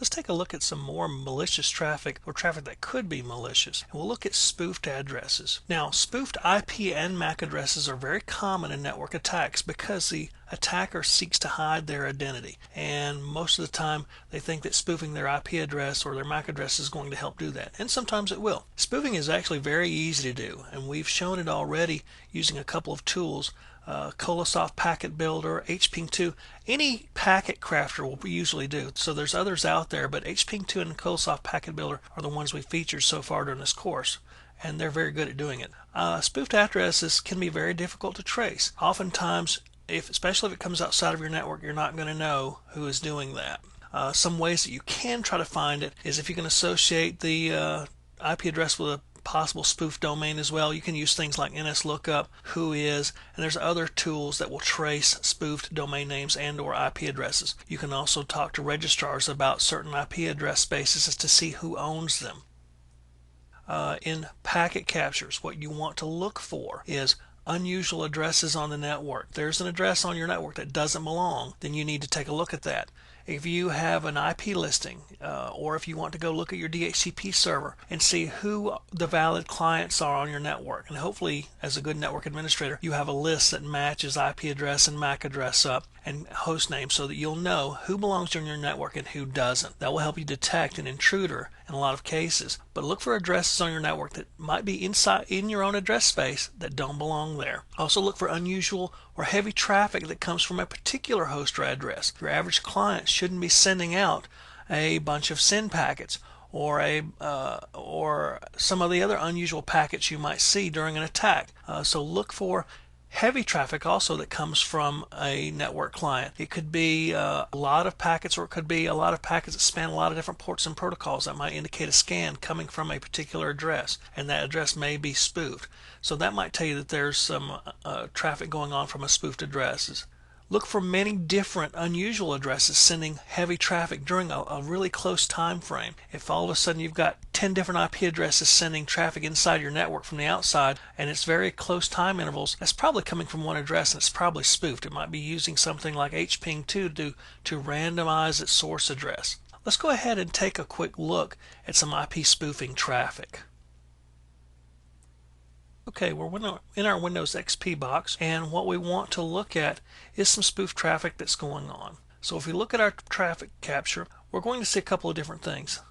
let's take a look at some more malicious traffic, or traffic that could be malicious. And we'll look at spoofed addresses. Now, spoofed IP and MAC addresses are very common in network attacks because the attacker seeks to hide their identity. And most of the time, they think that spoofing their IP address or their MAC address is going to help do that. And sometimes it will. Spoofing is actually very easy to do, and we've shown it already using a couple of tools. Colosoft Packet Builder, HPing2, any packet crafter will usually do. So there's others out there, but HPing2 and Colosoft Packet Builder are the ones we featured so far during this course, and they're very good at doing it. Spoofed addresses can be very difficult to trace. Oftentimes, especially if it comes outside of your network, you're not going to know who is doing that. Some ways that you can try to find it is if you can associate the IP address with a possible spoof domain as well. You can use things like NSLOOKUP, Whois, and there's other tools that will trace spoofed domain names and or IP addresses. You can also talk to registrars about certain IP address spaces to see who owns them. In packet captures, what you want to look for is unusual addresses on the network. If there's an address on your network that doesn't belong, then you need to take a look at that. If you have an IP listing, or if you want to go look at your DHCP server and see who the valid clients are on your network, and hopefully as a good network administrator you have a list that matches IP address and MAC address up and host name so that you'll know who belongs on your network and who doesn't. That will help you detect an intruder in a lot of cases. But look for addresses on your network that might be inside in your own address space that don't belong there. Also look for unusual or heavy traffic that comes from a particular host or address. Your average client shouldn't be sending out a bunch of SYN packets or some of the other unusual packets you might see during an attack. So look for heavy traffic also that comes from a network client. It could be a lot of packets, or it could be a lot of packets that span a lot of different ports and protocols that might indicate a scan coming from a particular address, and that address may be spoofed. So that might tell you that there's some traffic going on from a spoofed address. Look for many different unusual addresses sending heavy traffic during a really close time frame. If all of a sudden you've got 10 different IP addresses sending traffic inside your network from the outside, and it's very close time intervals, that's probably coming from one address and it's probably spoofed. It might be using something like HPing2 to randomize its source address. Let's go ahead and take a quick look at some IP spoofing traffic. Okay, we're in our Windows XP box, and what we want to look at is some spoof traffic that's going on. So if we look at our traffic capture, we're going to see a couple of different things.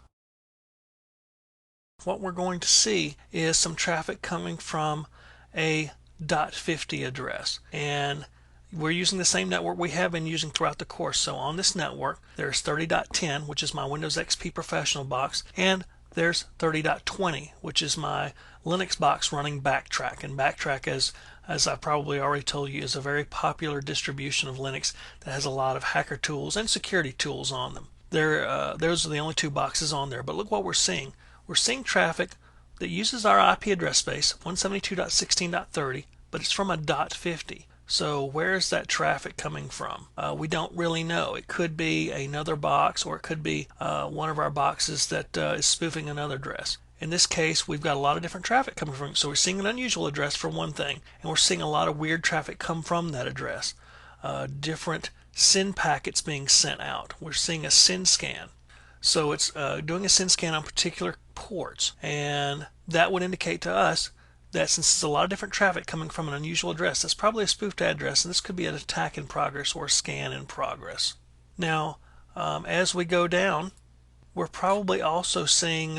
What we're going to see is some traffic coming from a .50 address, and we're using the same network we have been using throughout the course. So on this network there's 30.10, which is my Windows XP Professional box, and there's 30.20, which is my Linux box running Backtrack. And Backtrack, as I probably already told you, is a very popular distribution of Linux that has a lot of hacker tools and security tools on them. Those are the only two boxes on there. But look what we're seeing. We're seeing traffic that uses our IP address space, 172.16.30, but it's from a .50. So where is that traffic coming from? We don't really know. It could be another box, or it could be one of our boxes that is spoofing another address. In this case, we've got a lot of different traffic coming from. So we're seeing an unusual address for one thing, and we're seeing a lot of weird traffic come from that address. Different SYN packets being sent out. We're seeing a SYN scan. So it's doing a SYN scan on particular ports, and that would indicate to us that since it's a lot of different traffic coming from an unusual address, that's probably a spoofed address, and this could be an attack in progress or a scan in progress. Now, as we go down, we're probably also seeing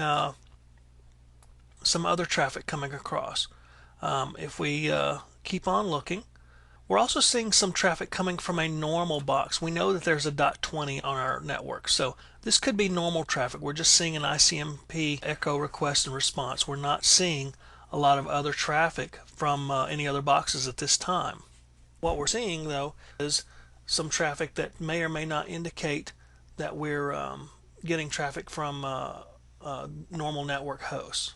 some other traffic coming across. If we keep on looking, we're also seeing some traffic coming from a normal box. We know that there's a .20 on our network, so this could be normal traffic. We're just seeing an ICMP echo request and response. We're not seeing a lot of other traffic from any other boxes at this time. What we're seeing though is some traffic that may or may not indicate that we're getting traffic from normal network hosts.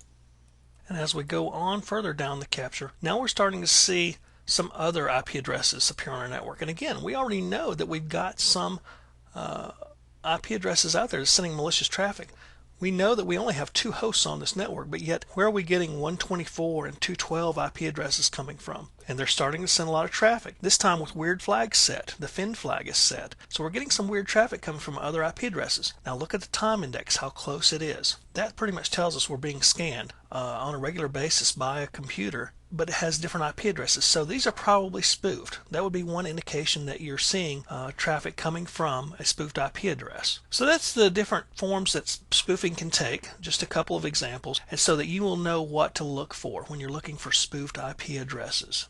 And as we go on further down the capture, now we're starting to see some other IP addresses appear on our network. And again, we already know that we've got some IP addresses out there that's sending malicious traffic. We know that we only have 2 hosts on this network, but yet where are we getting 124 and 212 IP addresses coming from? and they're starting to send a lot of traffic. This time with weird flags set. The fin flag is set. So we're getting some weird traffic coming from other IP addresses. Now look at the time index, how close it is. That pretty much tells us we're being scanned on a regular basis by a computer, but it has different IP addresses. So these are probably spoofed. That would be one indication that you're seeing traffic coming from a spoofed IP address. So that's the different forms that spoofing can take, just a couple of examples, and so that you will know what to look for when you're looking for spoofed IP addresses.